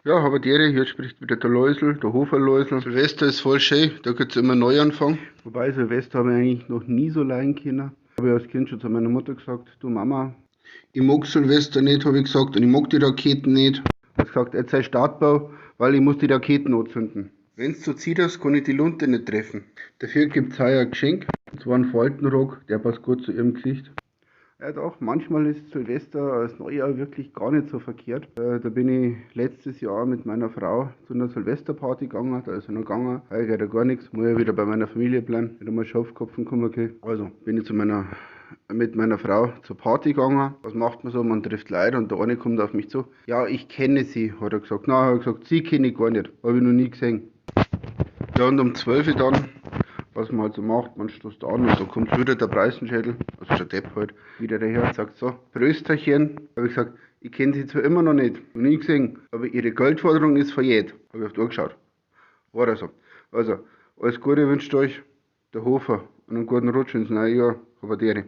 Ja, aber der hier spricht wieder der Läusel, der Hoferläusel. Silvester ist voll schön, da gibt's immer Neuanfang. Wobei Silvester habe ich eigentlich noch nie so leiden können. Habe ich als Kind schon zu meiner Mutter gesagt, du Mama, ich mag Silvester nicht, habe ich gesagt, und ich mag die Raketen nicht. Hat gesagt, jetzt sei Startbau, weil ich muss die Raketen anzünden. Wenn's so zieht, kann ich die Lunte nicht treffen. Dafür gibt's heuer ein Geschenk, und zwar einen Faltenrock, der passt gut zu ihrem Gesicht. Ja doch, manchmal ist Silvester als Neujahr wirklich gar nicht so verkehrt. Da bin ich letztes Jahr mit meiner Frau zu einer Silvesterparty gegangen, da ist er noch gegangen. Heuer geht ja gar nichts, muss ja wieder bei meiner Familie bleiben, wieder mal Schafkopfen kommen können. Also bin ich mit meiner Frau zur Party gegangen. Was macht man so? Man trifft Leute und der eine kommt auf mich zu. Ja, ich kenne sie, hat er gesagt. Nein, hat er gesagt, sie kenne ich gar nicht, habe ich noch nie gesehen. Ja, und um 12 Uhr dann, was man halt so macht, man stoßt an und da kommt wieder der Preisenschädel, also der Depp halt, wieder daher und sagt so, Prösterchen. Habe ich gesagt, ich kenne sie zwar immer noch nicht, noch nie gesehen, aber ihre Geldforderung ist verjährt. Habe ich auf die Uhr geschaut. War das so. Also, alles Gute wünscht euch der Hofer und einen guten Rutsch ins neue Jahr. Aber dere.